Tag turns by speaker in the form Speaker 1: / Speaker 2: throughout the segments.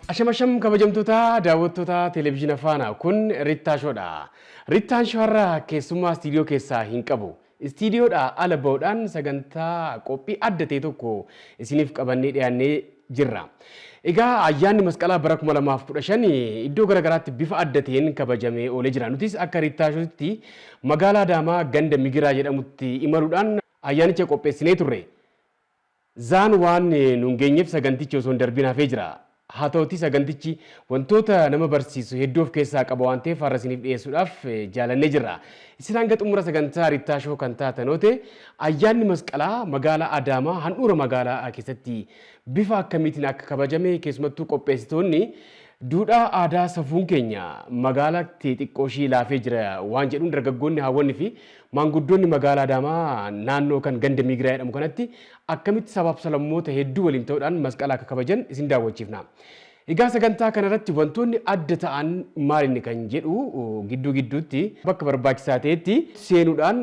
Speaker 1: Asham kabajamtoota daawwattoota televezyiina faana kun Rittaa Shoodha. Rittaan Shoorraa keessummaa istiidiyoo keessaa hin qabu. Istiidiyoodhaa ala ba'uudhaan sagantaa qophii adda ta'e tokko isiniif qabannee dhiyaannee jirra. Egaa ayyaanni masqalaa bara 2015 iddoo garaagaraatti bifa adda ta'een kabajamee oolee jira. Nutis akka Rittaa Shootti magaalaa Adaamaa ganda Migiraa jedhamutti imaluudhaan ayyaanicha qopheessinee turre. Zaan waan nuun geenyeef sagantichi osoo hin darbiin hafee jira. Haa ta'uutii sagantichi wantoota nama barsiisu hedduu of keessaa qaba waan ta'eef har'a isiniif dhiyeessuudhaaf jaalannee jirra. Isin hanga xumura sagantaa Rittaa Shoo kan taatan yoo ta'e ayyaanni masqalaa magaalaa Adaamaa handhuura magaalaa keessatti bifa akkamiitiin akka kabajame keessumattuu qopheessitoonni duudhaa aadaa safuun keenya magaalaa xiqqoo ishii laafee jira waan jedhuun dargaggoonni hawwannii fi maanguddoonni magaalaa Adaamaa naannoo kan ganda Migiraa jedhamu kanatti akkamitti sabaaf sablammoota hedduu waliin ta'uudhaan masqalaa akka kabajan isin daawwachiifna. Egaa sagantaa kanarratti wantoonni adda ta'an maalinni kan jedhu gidduu gidduutti bakka barbaachisaa ta'etti seenuudhaan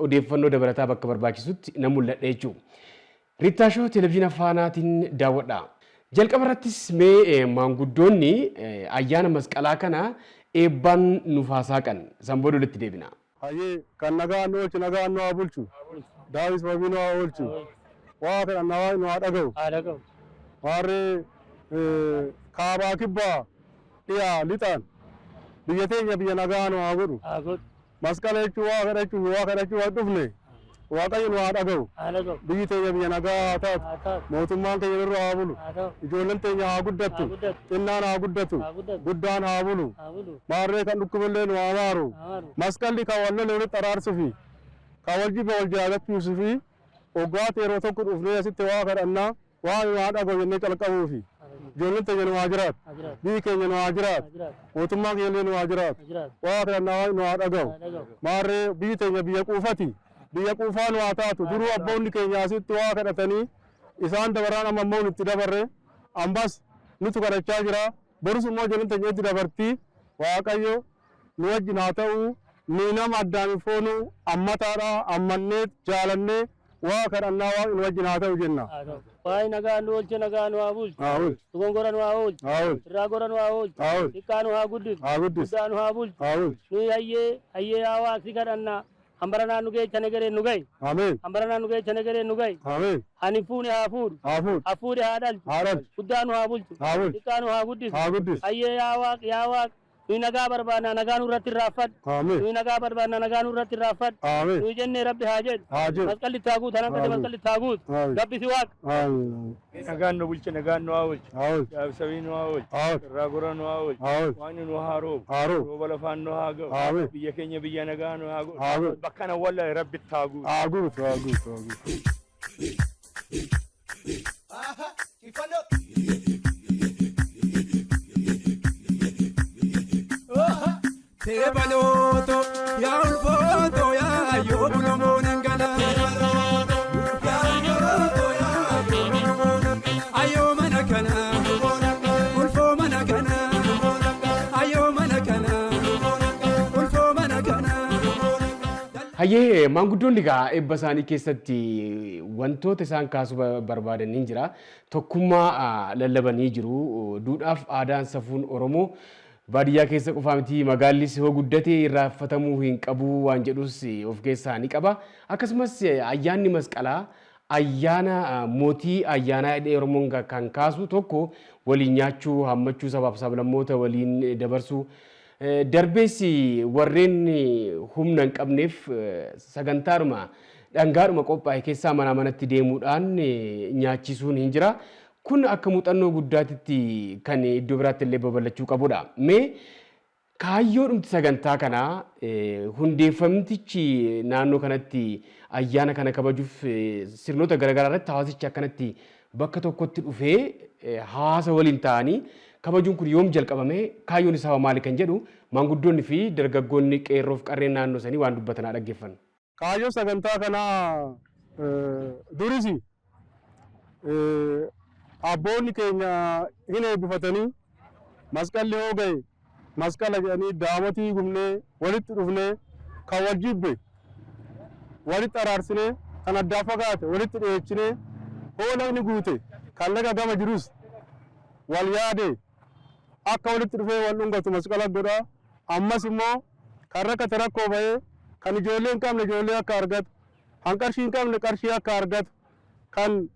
Speaker 1: odeeffannoo dabalataa bakka barbaachisutti na mul'adha jechuudha. Rittaa Shoo televezyiina faanaatiin daawwadha. Jalqaba irrattis mee maanguddoonni ayyaana masqalaa kana eebbaan nuuf haasa'an san booda walitti deebina.
Speaker 2: Hayyee kan nagaan oolchu nagaan nu haa bulchu. Daawis wabii nu haa oolchu. Waa kana nawaa nu haa dhaga'u. Warri kaabaa kibbaa dhiyaa lixaan biyya teenya biyya nagaa nu haa godhu. Masqala jechuun waa kadhachuu waan dhufne Waaqayyo nu haa dhaga'u. Biyyi teenya biyya nagaa haa taatu. Mootummaan keenya nurra haa bulu. Ijoolleen teenya haa guddattu. Xinnaan haa guddatu. Guddaan haa bulu. Maarree kan dhukkuballee nu haa maaru. Masqalli kan wal lolee walitti araarsuu fi kan wal jibba wal jaalachiisuu fi waggaatti yeroo tokko dhufnee asitti waa kadhannaa waa nu haa dhaga'u jennee calqabuu fi ijoolleen teenya nu haa jiraatu. Biyyi keenya nu haa jiraatu. Mootummaan keenya illee nu haa jiraatu. Waa kadhannaa waa nu haa dhaga'u. Maarree biyyi teenya biyya quufati. Biyya quufaa nu haa taatu. Duruu abboonni keenya asitti waa kadhatanii isaan dabaraan amma immoo nutti dabarre ambas nutu kadhachaa jira. Borus immoo ijoolleen teenya itti dabartii Waaqayyo nu wajjin haa ta'u. Ni nama addaan foonu ammataadha ammannee jaalannee waa kadhannaa waa nu wajjin haa ta'u jenna.
Speaker 3: Waa'ee nagaa nu oolche nagaa nu haa bulchu. Dogongora nu haa oolchu. Irraa gora nu haa oolchu. Xiqqaa nu haa guddisu. Guddaa nu haa bulchu. Nuyi hayyee haa waaqsi kadhannaa. Hambarana nu geecha negere nu gai.
Speaker 2: Amen.
Speaker 3: Hambarana nu geecha negere nu gai.
Speaker 2: Amen.
Speaker 3: Hanifuni haa fuudhu. Hafuudhi haa dhalchu. Guddaa nu haa bulchu. Xiqqaa nu haa guddisu. Hayyee yaa waaq. Nuyi nagaa barbaanna nagaa nurratti irraafadhu. Nuyi nagaa barbaanna nagaa nurratti irraafadhu. Nuyi jennee Rabbi haa jedhu. Masqalli haa guutu tanan qade masqalli haa guutu. Rabbi si waaqa.
Speaker 4: Nagaan nu bulche nagaan nu haa oolchu. Yaabsabii nu haa oolchu. Irraa gora nu haa oolchu. Waan nu haa roobu. Rooba lafaan nu haa ga'u. Biyya keenya biyya nagaa nu haa godhu. Bakka na walla Rabbi haa guutu.
Speaker 2: Haa guutu.
Speaker 5: Tebaloto ya ulfoto ya yobuno monangala ayo manakana ulfo manakana ayo manakana ulfo manakana.
Speaker 1: Hayyee maanguddoonni egaa eebba isaanii keessatti wantoota isaan kaasuu barbaadanii jira. Tokkummaa lallabanii jiru. Duudhaaf aadaan safuun Oromoo baadiyyaa keessa qofaa miti magaallis hoo guddatee irraanfatamuu hin qabu waan jedhus of keessaa ni qaba. Akkasumas ayyaanni masqalaa ayyaana mootii ayyaanaa Oromoon kan kaasu tokko waliin nyaachuu hammachuu sabaaf sablammoota waliin dabarsuu darbees warreen humna hin qabneef sagantaadhuma dhangaadhuma qophaa'e keessaa mana manatti deemuudhaan nyaachisuun hin jira. Kun akka muuxannoo guddaatitti kan iddoo biraatti illee babal'achuu qabudha. Mee kaayyoodhumti sagantaa kanaa hundeeffamtichi naannoo kanatti ayyaana kana kabajuuf sirnoota garaagaraa irratti hawaasichi akkanatti bakka tokkotti dhufee hawaasa waliin ta'anii kabajuun kun yoom jalqabame kaayyoon isaa maali kan jedhu maanguddoonni fi dargaggoonni qeerroof qarreen naannoo sanii waan dubbatanaa dhaggeeffanna.
Speaker 2: Kaayyoo sagantaa kanaa durisi abboonni keenya hin eebbifatanii masqalli hoo ga'e masqala jedhanii daamotii gumnee walitti dhufnee kan wal jibbe walitti araarsinee kan addaa fagaate walitti dhiyeechinee hoo lagni guute kan laga gama jirus wal yaade akka walitti dhufee wal dhungatu masqala godha. Ammas immoo kan rakkate rakkoo bahee kan ijoollee hin qabne ijoollee akka argatu, kan qarshii hin qabne qarshii akka argatu, kan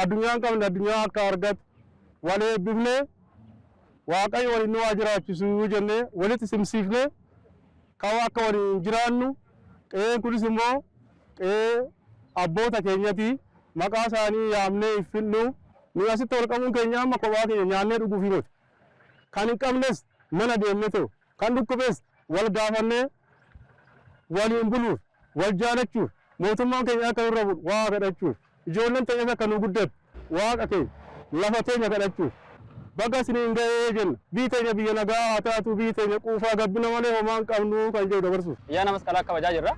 Speaker 2: addunyaa hin qabne addunyaa akka argatu wal eebbifnee Waaqayyo waliin nu haa jiraachisuu jennee walitti simsiifnee kan akka waliin jiraannu qe'een kunis immoo qe'ee abboota keenyati maqaa isaanii yaamnee iffinnu nu asitti wal qabuun keenya amma kophaa keenya nyaannee dhuguuf himatu. Kan hin qabnes mana deemnee ta'u kan dhukkubees wal gaafannee waliin buluuf wal jaalachuuf mootummaan keenya akka nurra bulu waa kadhachuuf ijoolleen ta'es akka nu guddatu waaqa keenya lafa teenya kadhachuuf baga isiniin ga'ee jenna biyyi teenya biyya nagaa haa taatu biyyi teenya quufaa gabbina malee homaa hin qabnu kan jedhu dabarsuuf.
Speaker 6: Ayyaana masqalaa kabajaa jirra.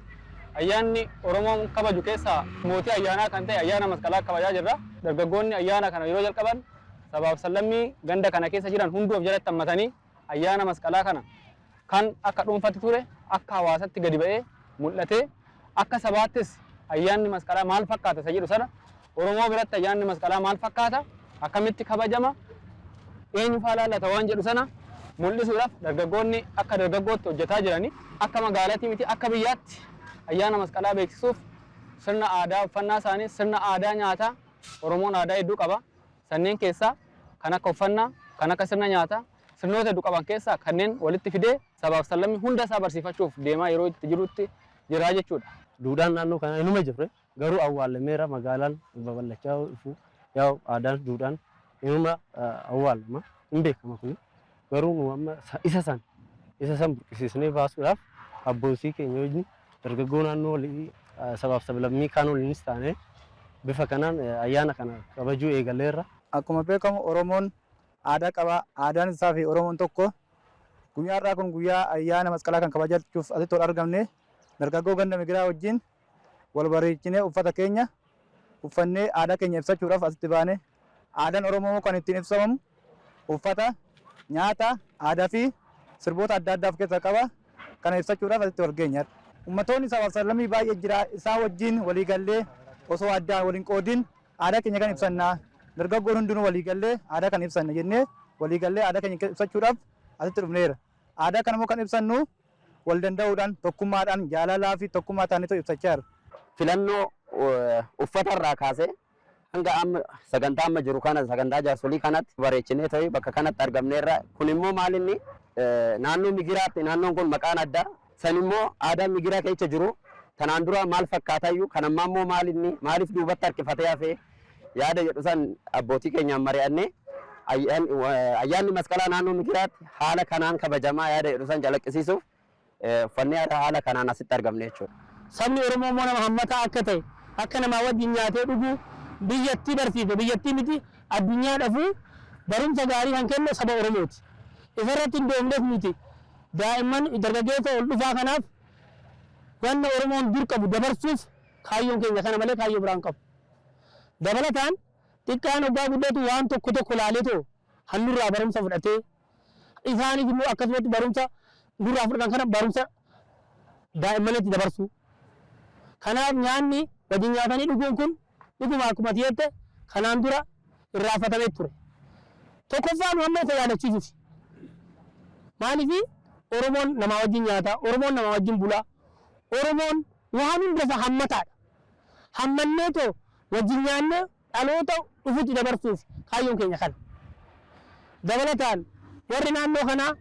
Speaker 6: Ayyaanni Oromoon kabaju keessaa mootii ayyaanaa kan ta'e ayyaana masqalaa kabajaa jirra. Dargaggoonni ayyaana kana yeroo jalqaban sabaaf sallammii ganda kana keessa jiran hunduuf jalatti hammatanii ayyaana masqalaa kana kan akka dhuunfatti ture akka hawaasatti gadi ba'ee mul'atee akka sabaattis ayyaanni masqalaa maal fakkaata isa jedhu sana Oromoo biratti ayyaanni masqalaa maal fakkaata akkamitti kabajama eenyu faa laallata waan jedhu sana mul'isuudhaaf dargaggoonni akka dargaggootti hojjetaa jiranii akka magaalaatti miti akka biyyaatti ayyaana masqalaa beeksisuuf sirna aadaa uffannaa isaanii sirna aadaa nyaataa Oromoon aadaa hedduu qaba. Sanneen keessaa kan akka uffannaa kan akka sirna nyaataa sirnoota hedduu qaban keessaa kanneen walitti fidee sabaaf sallammii hunda isaa barsiifachuuf deemaa yeroo itti jirutti jiraa jechuudha.
Speaker 3: Duudhaan naannoo kana inuma jirre garuu awwaalameera magaalaan babal'achaa dhufu yaa aadaan duudhaan inuma awwaalama hin beekama kun garuu amma isa san burqisiisnee baasuudhaaf abbootii keenya wajjin dargaggoo naannoo sabaaf sablammii kaan waliinis taane bifa kanaan ayyaana kana kabajuu eegaleerra.
Speaker 7: Akkuma beekamu Oromoon aadaa qaba. Aadaan isaa fi Oromoon tokko guyyaa har'aa kun guyyaa ayyaana masqalaa kan kabajachuuf asitti wal argamne dargaggoo ganda migiraa wajjin wal bareechinee uffata keenya uffannee aadaa keenya ibsachuudhaaf asitti baane. Aadaan Oromoo kan ittiin ibsamamu uffata, nyaata, aadaa fi sirboota adda addaa of keessaa qaba. Kana ibsachuudhaaf asitti wal geenyadha. Uummattoonni sabaaf sallammii baay'ee jira. Isaa wajjin walii gallee osoo addaan waliin qoodin aadaa keenya kan ibsannaa. Dargaggoon hundinuu walii gallee aadaa kan ibsanna jennee walii gallee aadaa keenya ibsachuudhaaf asitti dhufneera. Aadaa kana immoo kan ibsannu wal danda'uudhaan tokkummaadhaan jaalalaa fi tokkummaa taanee ibsachaa jirra.
Speaker 8: Filannoo uffatarraa kaasee hanga amma sagantaa amma jiru kana sagantaa jaarsolii kanatti bareechinee ta'ee bakka kanatti argamneerra. Kun immoo maalinni naannoo migiraatti naannoon kun maqaan addaa san immoo aadaa migiraa keessa jiru tanaan dura maal fakkaatayyuu kan ammaa immoo maalinni maaliif duubatti harkifatee hafee yaada jedhu san abbootii keenyaan mari'annee ayyaanni masqalaa naannoo migiraatti haala kanaan kabajamaa yaada jedhu san calaqqisiisuuf uffannee haala kanaan asitti argamne jechuudha.
Speaker 3: Sabni Oromoo immoo nama hammataa akka ta'e akka namaa wajjin nyaatee dhuguu biyyattii barsiise biyyattii miti addunyaadhaafuu barumsa gaarii kan kennu saba Oromooti. Isarratti hin doomneef miti daa'imman dargaggeessa ol dhufaa kanaaf wanna Oromoon dur qabu dabarsuuf kaayyoon keenya kana malee kaayyoo biraan qabu. Dabalataan xiqqaan waggaa guddatu waan tokko laaleetoo hannurraa barumsa fudhatee isaanis immoo akkasumatti barumsa nurraa fudhatan kana barumsa daa'immanitti dabarsu. Kanaaf nyaanni wajjin nyaatanii dhuguun kun dhuguma akkuma jette kanaan dura irraafatamee ture. Tokkoffaan amma isa yaadachiisuuf. Maaliif Oromoon nama wajjin nyaataa, Oromoon nama wajjin bulaa, Oromoon waan hundasaa hammataadha. Hammannee too wajjin nyaannee dhaloota dhufutti dabarsuuf kaayyoon keenya kana. Dabalataan warri naannoo kanaa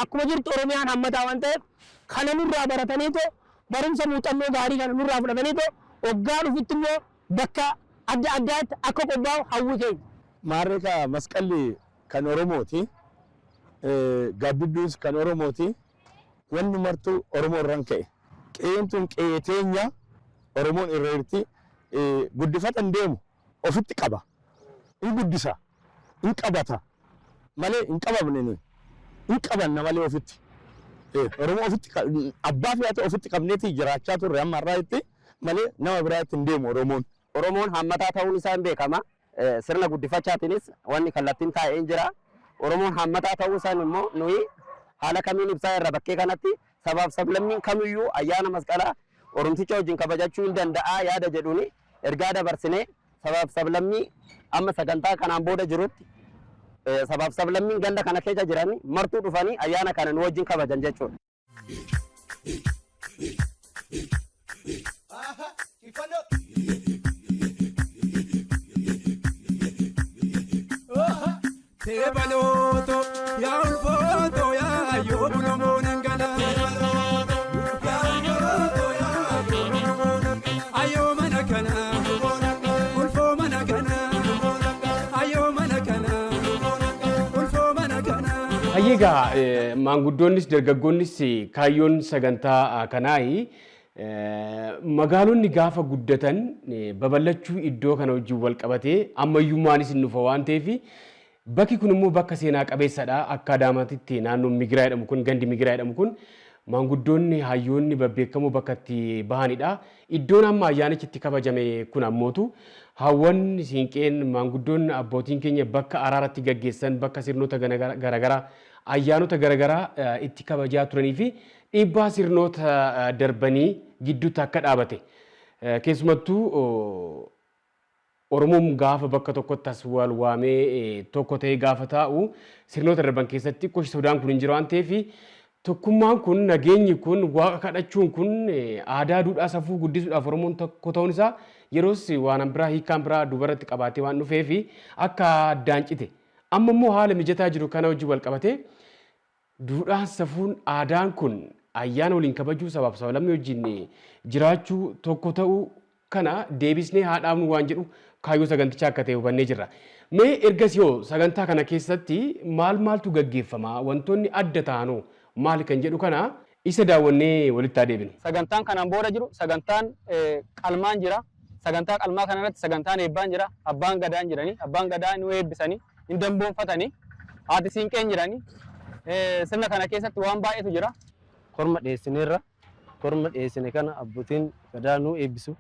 Speaker 3: akkuma jirtu Oromiyaan hammataa waan ta'eef kana nurraa baratanii too barumsa muuxannoo gaarii kana nurraa fudhatanii too waggaa dhufutti immoo bakka adda addaatti akka qophaa'u hawwi keenya.
Speaker 2: Maarreeka masqalli kan Oromooti. Gaaddidduus kan Oromooti. Wanni martuu Oromoo irraan ka'e. Qe'een tun qe'ee teenya Oromoon irra jirti. Guddifatan deemu ofitti qaba. In guddisa. In qabata. Malee in qabamne nuyi. In qabanna malee ofitti. Oromoo ofitti abbaa fi haati ofitti qabneeti jiraachaa turre amma irraa itti malee nama biraatti hin deemu Oromoon.
Speaker 8: Oromoon hammataa ta'uun isaa beekama. Sirna guddifachaatiinis wanni kallattiin taa'ee jira. Oromoon hammataa ta'uu isaan immoo nuyi haala kamiin ibsaa irra bakkee kanatti sabaaf sablammiin kamiyyuu ayyaana masqalaa Oromticha wajjin kabajachuu hin danda'a yaada jedhuuni ergaa dabarsinee sabaaf sablammii amma sagantaa kanaan booda jirutti sabaaf sablammiin ganda kana keessa jirani martuu dhufanii ayyaana kana nu wajjin kabajan jechuudha.
Speaker 5: Tebaloto ya ulfoto ya yobuno monangala ayo manakana ulfo manakana ayo manakana ulfo manakana.
Speaker 1: Ayyigaa maanguddoonnis dargaggoonnis kaayyoon sagantaa kanaayi magaalonni gaafa guddatan babal'achuu iddoo kana wajjin wal qabatee ammayyummaanis hin dhufa waan ta'eef bakki kun immoo bakka seenaa qabeessadha. Akka Adaamaatti naannoon Migiraa jedhamu kun gandi Migiraa jedhamu kun maanguddoonni hayyoonni babbeekamoo bakka itti bahanidha. Iddoon amma ayyaanichi itti kabajame kun ammootu hawwan siinqeen maanguddoonni abbootiin keenya bakka araaratti gaggeessan bakka sirnoota garaagaraa ayyaanota garaagaraa itti kabajaa turanii fi dhiibbaa sirnoota darbanii gidduutti akka dhaabate keessumattuu Oromoon gaafa bakka tokkotti as wal waamee tokko ta'ee gaafa taa'u sirnoota darban keessatti qoshi sodaan kun hin jiru waan ta'eef tokkummaan kun nageenyi kun waaqa kadhachuun kun aadaa duudhaa safuu guddisuudhaaf Oromoon tokko ta'uun isaa yeroos waan biraa hiikaan biraa dubarratti qabaatee waan dhufeef akka addaan cite amma immoo haala mijataa jiru kana wajjin wal qabatee duudhaan safuun aadaan kun ayyaana waliin kabajuu sabaaf sablammii wajjin jiraachuu tokko ta'uu kana deebisnee haa dhaabnu waan jedhu kaayyoo sagantichaa akka ta'e hubannee jirra. Mee ergas yoo sagantaa kana keessatti maaltu gaggeeffama wantoonni adda ta'anoo maal kan jedhu kana isa daawwannee walitti adeemna.
Speaker 6: Sagantaan kanaan booda jiru sagantaan qalmaan jira. Sagantaa qalmaa kana irratti sagantaan eebbaan jira. Abbaan gadaan jiranii abbaan gadaa nu eebbisanii hin damboonfatanii haati siinqeen jiranii sirna kana keessatti waan baay'eetu jira.
Speaker 3: Korma dhiyeessineerra korma dhiyeessine kana abbootiin gadaa nu eebbisu.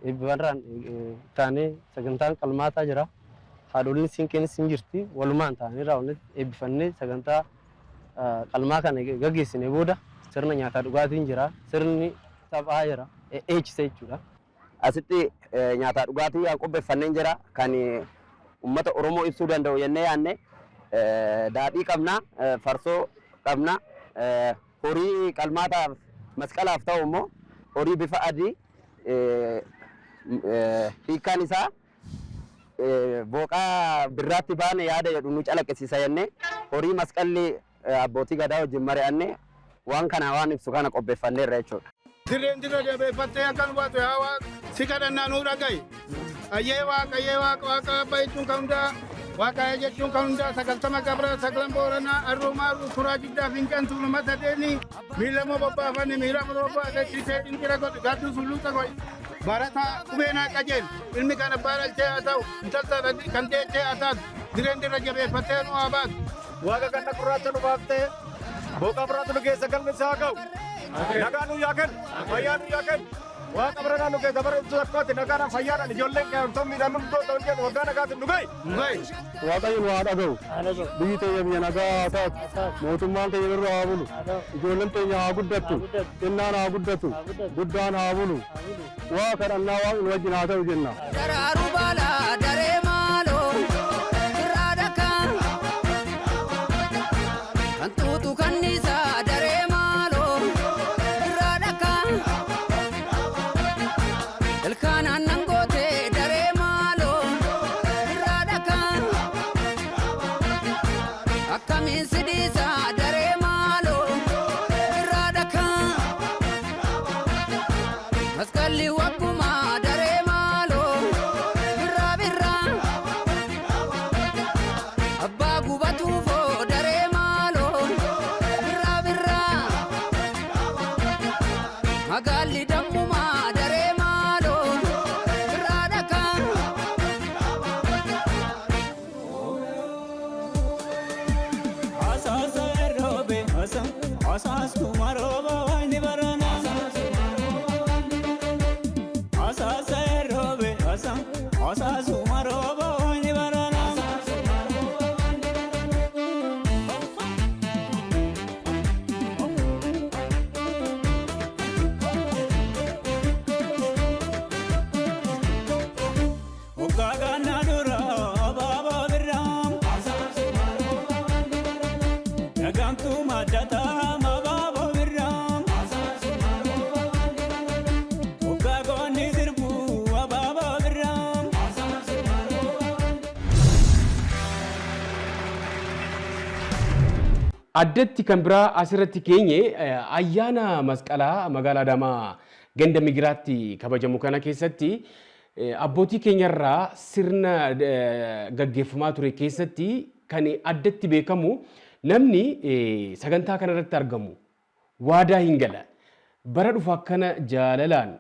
Speaker 3: Eebbifarraan taanee sagantaan qalmaataa jira. Haadholni siinqeenis hin jirti. Walumaan taanee raawwannetti eebbifannee sagantaa qalmaa kana gaggeessine booda sirna nyaataa dhugaatiin jira. Sirni taphaa jira. Eechisa jechuudha.
Speaker 8: Asitti nyaataa dhugaatii qopheeffannee jira. Kan uummata Oromoo ibsuu danda'u jennee yaadne daadhii qabna, farsoo qabna, horii qalmaataaf masqalaaf ta'u immoo horii bifa adii hiikaan isaa booqaa birraatti baane yaada jedhu nu calaqqisiisa jennee horii masqalli abbootii gadaa wajjin mari'annee waan kana waan ibsu kana qopheeffanneerra jechuudha.
Speaker 9: Dirreen dirra jabeeffattee akkan baatu yaa Waaqa si kadhannaa nuu dhaga'i. Ayyee waaqa abbaa jechuun kan hundaa Waaqa jechuun kan hundaa 90 Gabraa 9 Booranaa Arroomaa Turaa Jiddaa Finqeen Tuulumata Deeni miilamoo bobbaafanne miilama roobaa dachitee dinqira godhe gadduu sulluuta godhe. Barataa qubeenaa qajeel ilmi kana baaralchee haa ta'u intalta kan deechee haa taatu dirreen dirra jabeeffattee nu haa baatu.
Speaker 10: Waaqa ganna gurraacha nu baaftee booqa biraatu nu keessa galmeessa haa ga'u. Nagaa nu yaa kennu fayyaa nu yaa kennu. Waaqa bira nu keessa bara ibsu tokkotti nagaan fayyaadhaan ijoolleen qe'amtoon miidhaan nu goota hojjetu waggaa nagaatiin nu ga'i.
Speaker 2: Waaqayyoon waa dhaga'u. Biyyi teenya biyya nagaa haa taatu. Mootummaan teenya irra haa bulu. Ijoolleen teenya haa guddattu. Xinnaan haa guddatu. Guddaan haa bulu. Waa kadhannaa waaqni wajjin haa ta'u jenna.
Speaker 11: Daraaru baalaa daree maaloo irraa dhakkaan kan tuutu kanniisaa daree maaloo irraa dhakkaan ilkaan aannan gootee daree maaloo irraa dhakkaan akkamiin sidiisaa daree maaloo irraa dhakkaan maskalli wakkumaa daree maaloo birraa birraa abbaa gubatuufoo daree maaloo birraa birraa magaalli dammumaa daree maaloo birraa dhakkaan.
Speaker 12: Asaasa eroobe asaasuma rooba waayni barana. Asaasa eroobe asaasuma rooba waayni barana. Oggaa ganna dura abaabaa birraa. maaltu maaddata mabaaboo birraa waggaa goonni sirbu abaaboo birraa.
Speaker 1: Addatti kan biraa asirratti keenye ayyaana masqalaa magaalaa Adaamaa ganda Migiraatti kabajamu kana keessatti abbootii keenyarraa sirna gaggeeffamaa ture keessatti kan addatti beekamu namni sagantaa kanarratti argamu waadaa hin gala. Bara dhufu akkana jaalalaan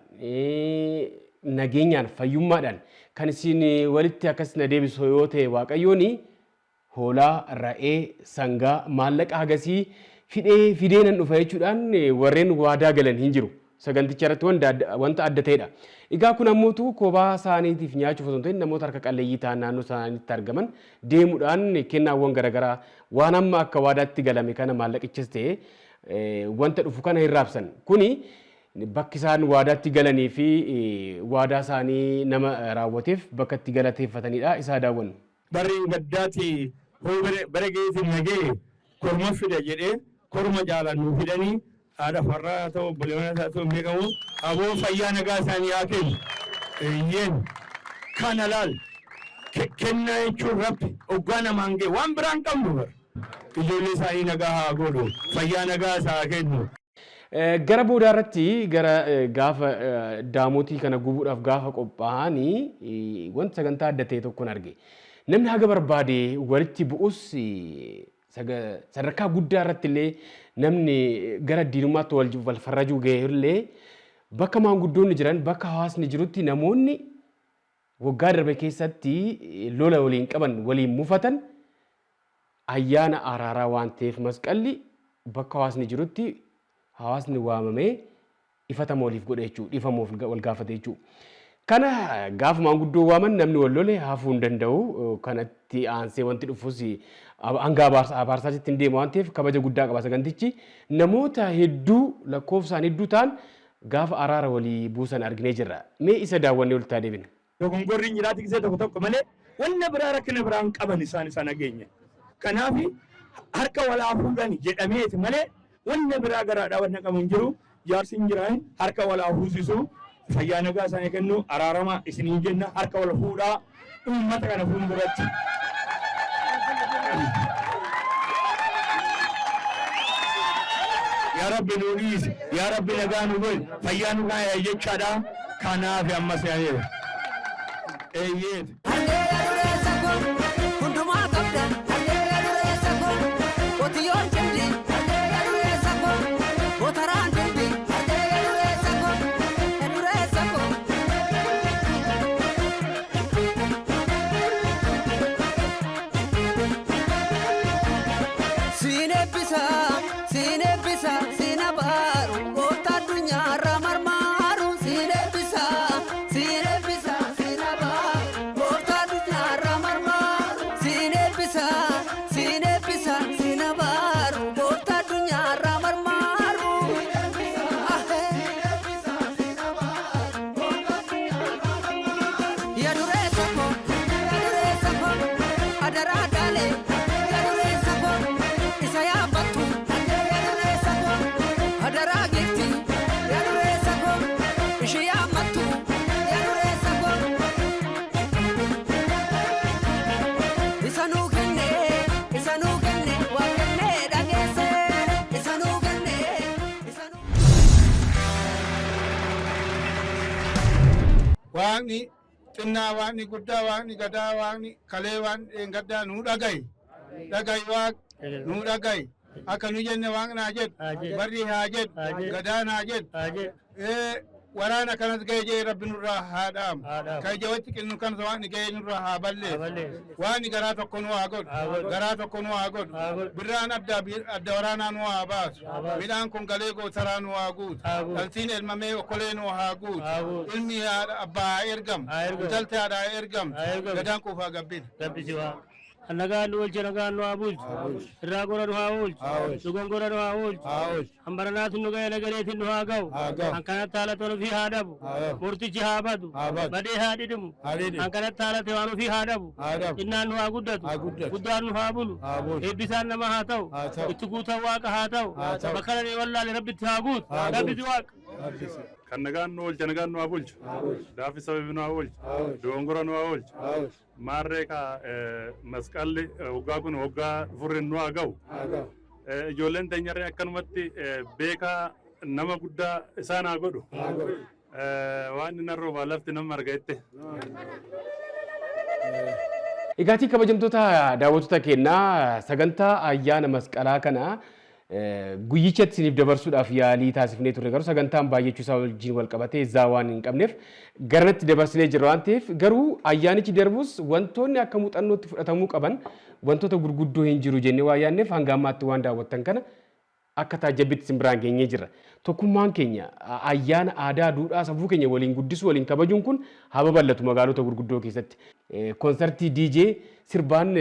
Speaker 1: nageenyaan fayyummaadhaan kan isin walitti akkas na deebisu yoo ta'e Waaqayyoon hoolaa, ra'ee, sangaa, maallaqa hagasii fidee nan dhufa jechuudhaan warreen waadaa galan hin jiru. Saganticha irratti wanta adda ta'edha. Egaa kun ammootu kophaa isaaniitiif nyaachuuf osoo hin ta'in namoota harka qalleeyyii ta'an naannoo isaaniitti argaman deemuudhaan kennaawwan garaagaraa waan amma akka waadaatti galame kana maallaqichas ta'e wanta dhufu kana hin raabsan. Kuni bakki isaan waadaatti galanii fi waadaa isaanii nama raawwateef bakka itti galateeffatanidha. Isaa daawwannu.
Speaker 4: Barri gaddaati bara geessin nagee korma fida jedhee korma jaalan nu fidanii haadha farraa ta'u obboleewwan isaa ta'u beekamu aboo fayyaa nagaa isaanii haa kennu. Iyyeen kana laal kennaa jechuun rabbi hoggaa namaan ga'e waan biraan qabnu bara. Ijoollee isaanii nagaa haa godhu fayyaa nagaa isaa haa kennu.
Speaker 1: Gara boodaa irratti gara gaafa daamotii kana gubuudhaaf gaafa qophaa'anii wanta sagantaa adda ta'e tokkoon arge. Namni haga barbaade walitti bu'us sadarkaa guddaa irratti illee namni gara diinummaatti wal farrajuu ga'e illee bakka maanguddoonni jiran bakka hawaasni jirutti namoonni waggaa darbe keessatti lola waliin qaban waliin mufatan ayyaana araaraa waan ta'eef masqalli bakka hawaasni jirutti hawaasni waamamee ifatama waliif godhe jechuudha. Dhiifamuuf wal gaafate jechuudha. Kana gaafa maanguddoo waaman namni wal lole hafuu hin danda'u. Kanatti aansee wanti dhufus hanga abaarsaatti hin deemu waan ta'eef kabaja guddaa qaba sagantichi. Namoota hedduu lakkoofsaan hedduu ta'an gaafa araara walii buusan arginee jirra. Mee isa daawwannee ol taa'ee deebina.
Speaker 4: Dogongorri hin jiraatu gisee tokko malee wanna biraa rakkina biraan qaban isaan nageenya. Kanaaf harka walaa fuudhan jedhameeti malee wanna biraa garaadhaa wanna qabu hin jiru. Jaarsi hin jiraan harka walaa fuusisu. Fayyaa nagaa isaanii kennu araarama isinii jenna harka wal fuudhaa uummata kana fuulduratti. Yaa Rabbi nu dhiisi, yaa Rabbi nagaa nu godhi, fayyaa nu kaaya jechaadha. Kanaaf ammas yaa'eera. Eeyyeeti.
Speaker 11: Hundumaa qabdan halleeyaa dureessa koo qotiyyoon cimdi halleeyaa dureessa koo gotaraan dirbi halleeyaa dureessa koo dureessa koo. Siin eebbisa siin abaaru gooftaa addunyaarra marmaaru siin eebbisa siin abaaru gooftaa addunyaarra marmaaru siin eebbisa siin abaaru gooftaa addunyaarra marmaaru. Yaa dureessa koo adaraa daalee yaa dureessa koo isa yaabbattu yaa dureessa koo adaraa geetti yaa dureessa koo ishee yaammattu yaa dureessa koo. Isa nuu kenne waa kenne dhageesse isa nuu kenne isa nuu.
Speaker 9: Waaqni xinnaa waaqni guddaa waaqni gadaa waaqni kalee waan gaddaa nuu dhagayi. Dhagayi waaq nuu dhagayi. Akka nu jenne waaqni haa jedhu barri haa jedhu gadaan haa jedhu. Waraana kanas ga'e jee rabbi nurraa haa dhaamu. Kan ijawatti qinnu kanas waaqni ga'e nurraa haa balleessu. Waaqni garaa tokko nu haa godhu. Garaa tokko nu haa godhu. Birraan adda waraanaa nu haa baasu. Midhaan kun galee gootaraa nu haa guutu. Dhaltiin elmamee okkolee nu haa guutu. Ilmi abbaa haa ergamu. Intalti haadha haa ergamu. Gadaan quufaa gabbina.
Speaker 3: nagaan nu oolche nagaan nu haa bulchu irraa gora nu haa oolchu dogongora nu haa oolchu hambaranaatu nu ga'e nagareetiin nu haa ga'u hankanatti haala tolu fi haa dhabu murtichi haa badu badee haa dhidhimu hankanatti haala ta'e waan ofii haa dhabu innaan nu haa guddatu guddaan nu haa bulu eebbisaan nama haa ta'u itti guutan waaqa haa ta'u bakka dhanee wallaale rabbitti haa guutu rabbiti waaqa.
Speaker 13: Kan nagaan nu oolche nagaan nu haa bulchu daafi sababi nu haa oolchu dogongora nu haa oolchu maarree ka masqalli waggaa kun waggaa furrin nu haa ga'u ijoolleen teenyarree akkanumatti beekaa nama guddaa isaan haa godhu waan inni narrooba lafti nama argette.
Speaker 1: Egaa kabajamtoota daawwattoota keenyaa sagantaa ayyaana masqalaa kana guyyichatti isiniif dabarsuudhaaf yaalii taasifnee turre garuu sagantaan baay'achuu isaa wajjin wal qabatee izaa waan hin qabneef garanatti dabarsinee jirra waan ta'eef garuu ayyaanichi darbus wantoonni akka muuxannootti fudhatamuu qaban wantoota gurguddoo hin jiru jennee waa yaadneef hanga ammaatti waan daawwattan kana akka taajjabbiitti isin biraan geenyee jirra. Tokkummaan keenya ayyaana aadaa duudhaa safuu keenya waliin guddisuu waliin kabajuun kun haa babal'atu magaalota gurguddoo keessatti. Koonsartii DJ sirbaan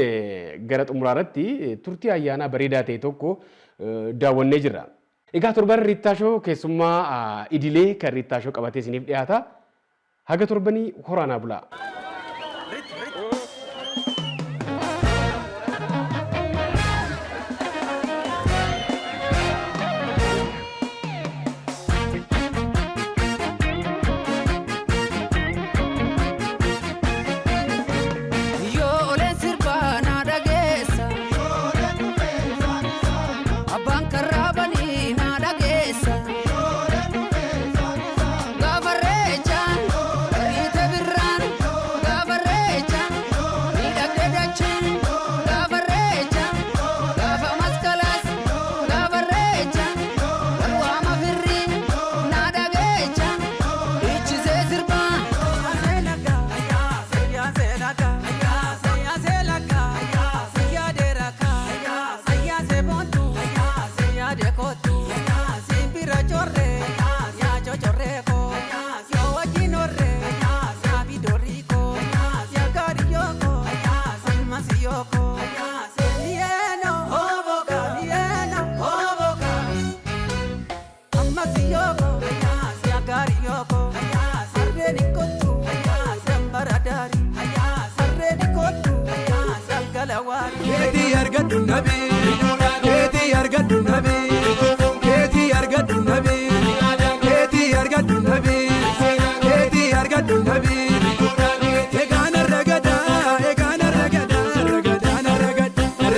Speaker 1: gara xumuraarratti turtii ayyaanaa bareedaa ta'e tokko daawwannee jirra. Egaa torban Riittaashoo keessummaa idilee kan Riittaashoo qabatee isiniif dhiyaata. Haga torbanii horaanaa bulaa.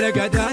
Speaker 5: Ragada